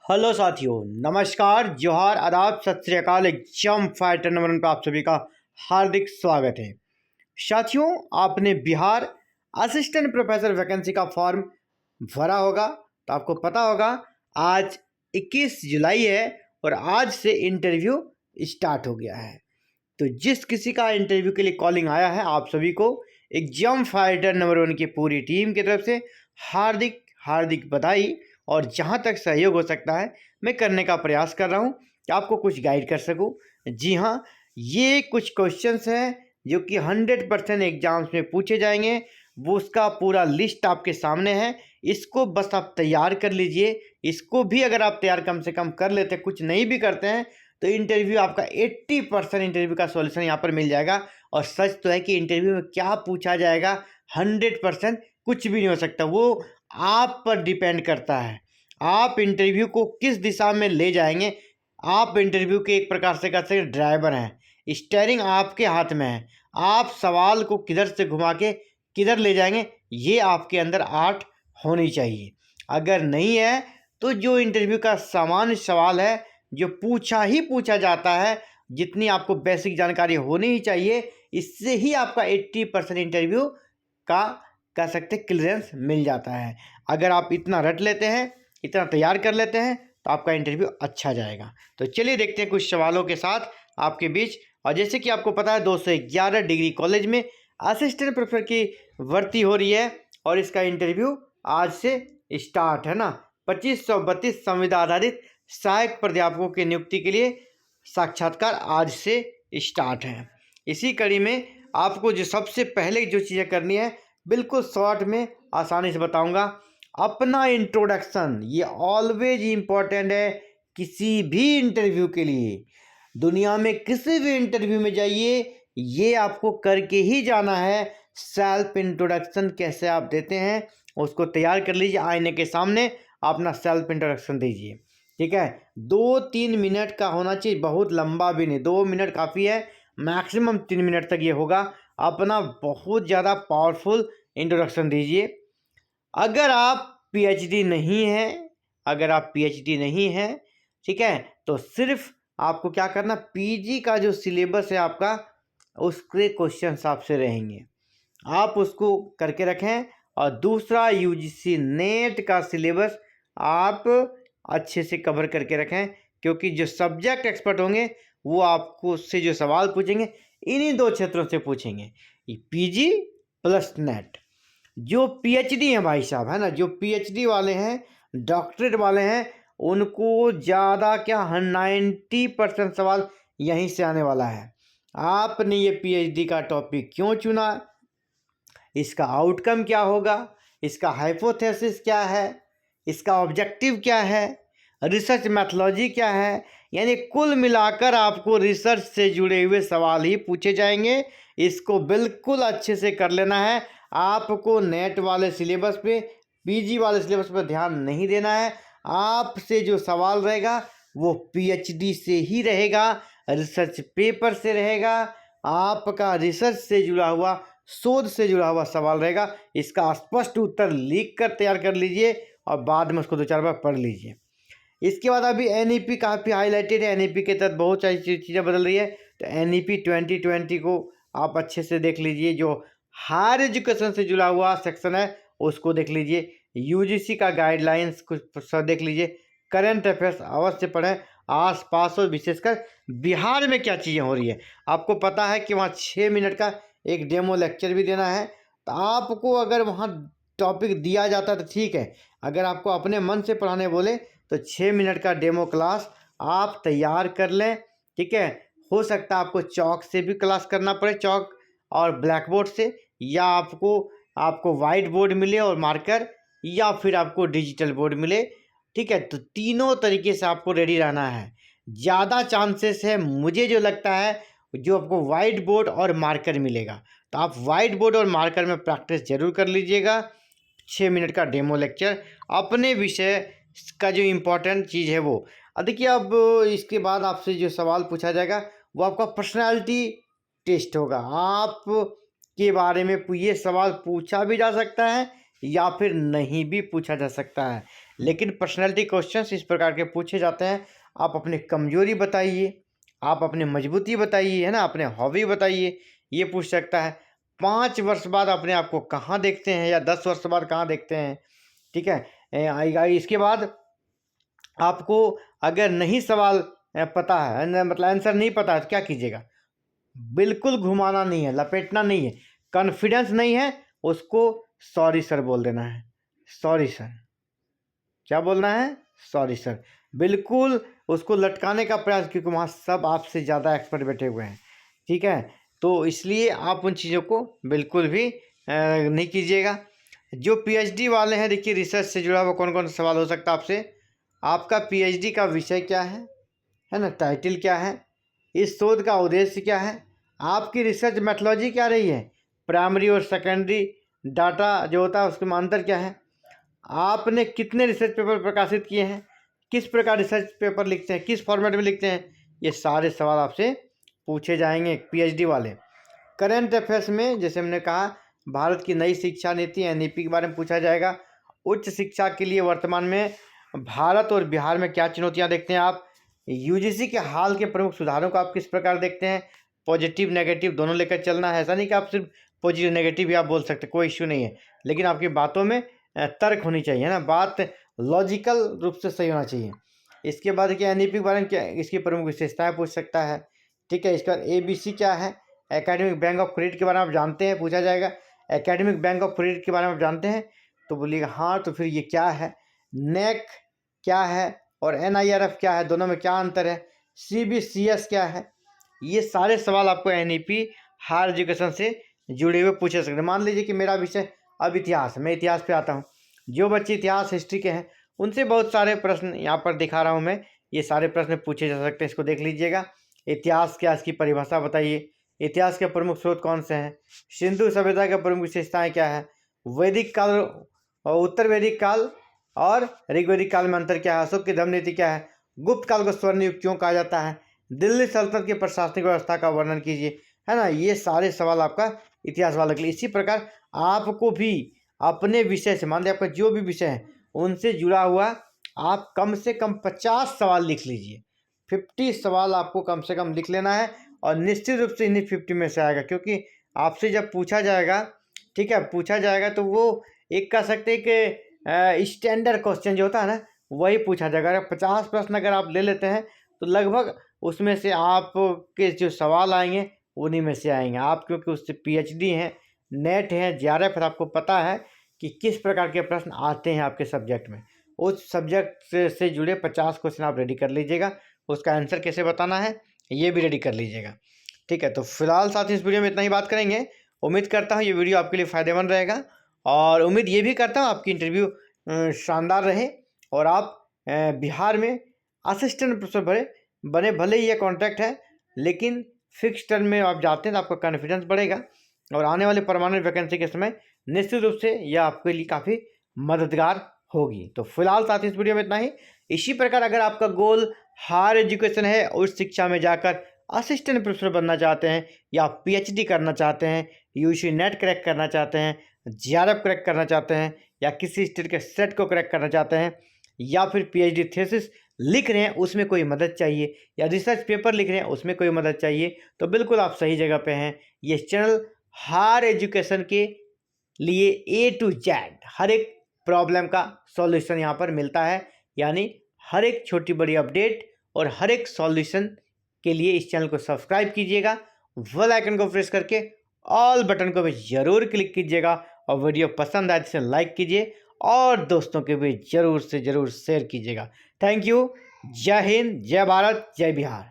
Hello साथियों, नमस्कार, जोहार, आदाब, सत श्री अकाल। एग्जाम फाइटर नंबर 1 पर आप सभी का हार्दिक स्वागत है। साथियों, आपने बिहार असिस्टेंट प्रोफेसर वैकेंसी का फॉर्म भरा होगा तो आपको पता होगा आज 21 जुलाई है और आज से इंटरव्यू स्टार्ट हो गया है। तो जिस किसी का इंटरव्यू के लिए कॉलिंग आया है, आप सभी को एग्जाम फाइटर नंबर 1 की पूरी टीम की तरफ से हार्दिक हार्दिक बधाई। और जहाँ तक सहयोग हो सकता है मैं करने का प्रयास कर रहा हूँ कि आपको कुछ गाइड कर सकूँ। जी हाँ, ये कुछ क्वेश्चंस हैं जो कि 100% एग्जाम्स में पूछे जाएंगे। वो उसका पूरा लिस्ट आपके सामने है, इसको बस आप तैयार कर लीजिए। इसको भी अगर आप तैयार कम से कम कर लेते, कुछ नहीं भी करते हैं, तो इंटरव्यू आपका 80% इंटरव्यू का सॉल्यूशन यहाँ पर मिल जाएगा। और सच तो है कि इंटरव्यू में क्या पूछा जाएगा 100% कुछ भी नहीं हो सकता, वो आप पर डिपेंड करता है। आप इंटरव्यू को किस दिशा में ले जाएंगे। आप इंटरव्यू के एक प्रकार से कह सकते ड्राइवर हैं, स्टीयरिंग आपके हाथ में है। आप सवाल को किधर से घुमा के किधर ले जाएंगे, ये आपके अंदर आर्ट होनी चाहिए। अगर नहीं है तो जो इंटरव्यू का सामान्य सवाल है, जो पूछा ही पूछा जाता है, जितनी आपको बेसिक जानकारी होनी ही चाहिए, इससे ही आपका 80% इंटरव्यू का कह सकते क्लियरेंस मिल जाता है। अगर आप इतना रट लेते हैं, इतना तैयार कर लेते हैं, तो आपका इंटरव्यू अच्छा जाएगा। तो चलिए देखते हैं कुछ सवालों के साथ आपके बीच। और जैसे कि आपको पता है 211 डिग्री कॉलेज में असिस्टेंट प्रोफेसर की भर्ती हो रही है और इसका इंटरव्यू आज से स्टार्ट है ना। 2532 संविदा आधारित सहायक प्राध्यापकों की नियुक्ति के लिए साक्षात्कार आज से स्टार्ट है। इसी कड़ी में आपको जो सबसे पहले जो चीज़ें करनी है, बिल्कुल शॉर्ट में आसानी से बताऊंगा। अपना इंट्रोडक्शन, ये ऑलवेज इम्पॉर्टेंट है किसी भी इंटरव्यू के लिए। दुनिया में किसी भी इंटरव्यू में जाइए, ये आपको करके ही जाना है। सेल्फ इंट्रोडक्शन कैसे आप देते हैं उसको तैयार कर लीजिए। आईने के सामने अपना सेल्फ इंट्रोडक्शन दीजिए, ठीक है। 2-3 मिनट का होना चाहिए, बहुत लंबा भी नहीं, 2 मिनट काफ़ी है। मैक्सिमम 3 मिनट तक ये होगा। अपना बहुत ज़्यादा पावरफुल इंट्रोडक्शन दीजिए। अगर आप पीएचडी नहीं हैं, अगर आप पीएचडी नहीं हैं, ठीक है, तो सिर्फ आपको क्या करना, पीजी का जो सिलेबस है आपका, उसके क्वेश्चंस आपसे रहेंगे, आप उसको करके रखें। और दूसरा, यूजीसी नेट का सिलेबस आप अच्छे से कवर करके रखें, क्योंकि जो सब्जेक्ट एक्सपर्ट होंगे वो आपको उससे जो सवाल पूछेंगे इन्हीं 2 क्षेत्रों से पूछेंगे, पीजी प्लस नेट। जो पीएचडी हैं भाई साहब, है ना, जो पीएचडी वाले हैं, डॉक्टरेट वाले हैं, उनको ज़्यादा क्या 90% सवाल यहीं से आने वाला है। आपने ये पीएचडी का टॉपिक क्यों चुना, इसका आउटकम क्या होगा, इसका हाइपोथेसिस क्या है, इसका ऑब्जेक्टिव क्या है, रिसर्च मैथोलॉजी क्या है, यानी कुल मिलाकर आपको रिसर्च से जुड़े हुए सवाल ही पूछे जाएंगे। इसको बिल्कुल अच्छे से कर लेना है। आपको नेट वाले सिलेबस पे, पीजी वाले सिलेबस पर ध्यान नहीं देना है। आपसे जो सवाल रहेगा वो पीएचडी से ही रहेगा, रिसर्च पेपर से रहेगा, आपका रिसर्च से जुड़ा हुआ, शोध से जुड़ा हुआ सवाल रहेगा। इसका स्पष्ट उत्तर लिख कर तैयार कर लीजिए और बाद में उसको 2-4 बार पढ़ लीजिए। इसके बाद अभी एनईपी काफ़ी हाईलाइटेड है, एनईपी के तहत बहुत सारी चीज़ें बदल रही है। तो एनईपी 2020 को आप अच्छे से देख लीजिए। जो हायर एजुकेशन से जुड़ा हुआ सेक्शन है उसको देख लीजिए। यूजीसी का गाइडलाइंस कुछ देख लीजिए। करंट अफेयर्स अवश्य पढ़ें, आस पास और विशेषकर बिहार में क्या चीज़ें हो रही है। आपको पता है कि वहाँ 6 मिनट का एक डेमो लेक्चर भी देना है। तो आपको अगर वहाँ टॉपिक दिया जाता है तो ठीक है, अगर आपको अपने मन से पढ़ाने बोले तो 6 मिनट का डेमो क्लास आप तैयार कर लें, ठीक है। हो सकता है आपको चौक से भी क्लास करना पड़े, चौक और ब्लैक बोर्ड से, या आपको वाइट बोर्ड मिले और मार्कर, या फिर आपको डिजिटल बोर्ड मिले, ठीक है। तो तीनों तरीके से आपको रेडी रहना है। ज़्यादा चांसेस है, मुझे जो लगता है, जो आपको वाइट बोर्ड और मार्कर मिलेगा, तो आप वाइट बोर्ड और मार्कर में प्रैक्टिस जरूर कर लीजिएगा। 6 मिनट का डेमो लेक्चर अपने विषय का जो इम्पोर्टेंट चीज़ है वो। देखिए, अब इसके बाद आपसे जो सवाल पूछा जाएगा वो आपका पर्सनालिटी टेस्ट होगा। आप के बारे में ये सवाल पूछा भी जा सकता है या फिर नहीं भी पूछा जा सकता है। लेकिन पर्सनैलिटी क्वेश्चंस इस प्रकार के पूछे जाते हैं। आप अपनी कमजोरी बताइए, आप अपनी मजबूती बताइए, है ना, अपने हॉबी बताइए, ये पूछ सकता है। 5 वर्ष बाद अपने आप को कहाँ देखते हैं, या 10 वर्ष बाद कहाँ देखते हैं, ठीक है। इसके बाद आपको अगर नहीं सवाल पता है, मतलब आंसर नहीं पता है, तो क्या कीजिएगा? बिल्कुल घुमाना नहीं है, लपेटना नहीं है। कॉन्फिडेंस नहीं है, उसको सॉरी सर बोल देना है। सॉरी सर, क्या बोलना है? Sorry sir. बिल्कुल उसको लटकाने का प्रयास, क्योंकि वहाँ सब आपसे ज़्यादा एक्सपर्ट बैठे हुए हैं, ठीक है। तो इसलिए आप उन चीज़ों को बिल्कुल भी नहीं कीजिएगा। जो पीएचडी वाले हैं, देखिए रिसर्च से जुड़ा हुआ कौन कौन सा सवाल हो सकता है आपसे। आपका पीएचडी का विषय क्या है ना, टाइटल क्या है, इस शोध का उद्देश्य क्या है, आपकी रिसर्च मेथोलॉजी क्या रही है, प्राइमरी और सेकेंडरी डाटा जो होता है उसके में अंतर क्या है, आपने कितने रिसर्च पेपर प्रकाशित किए हैं, किस प्रकार रिसर्च पेपर लिखते हैं, किस फॉर्मेट में लिखते हैं, ये सारे सवाल आपसे पूछे जाएंगे पीएचडी वाले। करंट अफेयर्स में जैसे हमने कहा, भारत की नई शिक्षा नीति एनईपी के बारे में पूछा जाएगा। उच्च शिक्षा के लिए वर्तमान में भारत और बिहार में क्या चुनौतियां देखते हैं आप, यूजीसी के हाल के प्रमुख सुधारों को आप किस प्रकार देखते हैं। पॉजिटिव नेगेटिव दोनों लेकर चलना है, ऐसा नहीं कि आप सिर्फ पॉजिटिव नेगेटिव भी आप बोल सकते, कोई इश्यू नहीं है, लेकिन आपकी बातों में तर्क होनी चाहिए ना, बात लॉजिकल रूप से सही होना चाहिए। इसके बाद क्या एनईपी के बारे में क्या इसकी प्रमुख विशेषताएं पूछ सकता है, ठीक है। इसका एबीसी क्या है, एकेडमिक बैंक ऑफ क्रेडिट के बारे में आप जानते हैं, पूछा जाएगा। एकेडमिक बैंक ऑफ क्रेडिट के बारे में आप जानते हैं, तो बोलिएगा हाँ, तो फिर ये क्या है। नेक क्या है और एनआईआरएफ क्या है, दोनों में क्या अंतर है, सीबीसीएस क्या है। ये सारे सवाल आपको एनईपी हायर एजुकेशन से जुड़े हुए पूछे सकते हैं। मान लीजिए कि मेरा विषय अब इतिहास है, मैं इतिहास पे आता हूँ, जो बच्चे इतिहास हिस्ट्री के हैं उनसे बहुत सारे प्रश्न यहाँ पर दिखा रहा हूँ मैं, ये सारे प्रश्न पूछे जा सकते हैं, इसको देख लीजिएगा। इतिहास क्या, इसकी परिभाषा बताइए, इतिहास के प्रमुख स्रोत कौन से हैं, सिंधु सभ्यता के प्रमुख विशेषताएं क्या है, वैदिक काल और उत्तर वैदिक काल और ऋग्वैदिक काल में अंतर क्या है, अशोक की धर्म नीति क्या है, गुप्त काल को स्वर्ण युग क्यों कहा जाता है, दिल्ली सल्तनत की प्रशासनिक व्यवस्था का वर्णन कीजिए, है ना। ये सारे सवाल आपका इतिहास वाले के लिए। इसी प्रकार आपको भी अपने विषय से, मान लीजिए आपका जो भी विषय है उनसे जुड़ा हुआ आप कम से कम 50 सवाल लिख लीजिए। 50 सवाल आपको कम से कम लिख लेना है, और निश्चित रूप से इन्हीं 50 में से आएगा, क्योंकि आपसे जब पूछा जाएगा, ठीक है, पूछा जाएगा तो वो एक कह सकते हैं कि स्टैंडर्ड क्वेश्चन जो होता है ना, वही पूछा जाएगा। अगर 50 प्रश्न अगर आप ले लेते हैं तो लगभग उसमें से आपके जो सवाल आएंगे उन्हीं में से आएंगे। आप क्योंकि उससे पीएचडी हैं, नेट है, जेआरएफ है, आपको पता है कि किस प्रकार के प्रश्न आते हैं आपके सब्जेक्ट में। उस सब्जेक्ट से जुड़े 50 क्वेश्चन आप रेडी कर लीजिएगा, उसका आंसर कैसे बताना है ये भी रेडी कर लीजिएगा, ठीक है। तो फिलहाल साथ ही इस वीडियो में इतना ही बात करेंगे। उम्मीद करता हूँ ये वीडियो आपके लिए फ़ायदेमंद रहेगा, और उम्मीद ये भी करता हूँ आपकी इंटरव्यू शानदार रहे, और आप बिहार में असिस्टेंट प्रोफेसर बने। भले ही ये कॉन्ट्रैक्ट है, लेकिन फिक्स टर्म में आप जाते हैं तो आपका कॉन्फिडेंस बढ़ेगा, और आने वाले परमानेंट वैकेंसी के समय निश्चित रूप से यह आपके लिए काफ़ी मददगार होगी। तो फिलहाल साथ ही इस वीडियो में इतना ही। इसी प्रकार अगर आपका गोल हायर एजुकेशन है, उच्च शिक्षा में जाकर असिस्टेंट प्रोफेसर बनना चाहते हैं, या पीएचडी करना चाहते हैं, यूजी नेट क्रैक करना चाहते हैं, जेआरएफ क्रैक करना चाहते हैं, या किसी स्टेट के सेट को क्रैक करना चाहते हैं, या फिर पीएचडी थीसिस लिख रहे हैं उसमें कोई मदद चाहिए, या रिसर्च पेपर लिख रहे हैं उसमें कोई मदद चाहिए, तो बिल्कुल आप सही जगह पे हैं। ये चैनल हायर एजुकेशन के लिए ए टू जेड हर एक प्रॉब्लम का सॉल्यूशन यहाँ पर मिलता है, यानी हर एक छोटी बड़ी अपडेट और हर एक सॉल्यूशन के लिए इस चैनल को सब्सक्राइब कीजिएगा, बेल आइकन को प्रेस करके ऑल बटन को भी ज़रूर क्लिक कीजिएगा, और वीडियो पसंद आए तो लाइक कीजिए, और दोस्तों के भी ज़रूर से ज़रूर शेयर कीजिएगा। Thank you. जय हिंद, जय भारत, जय बिहार।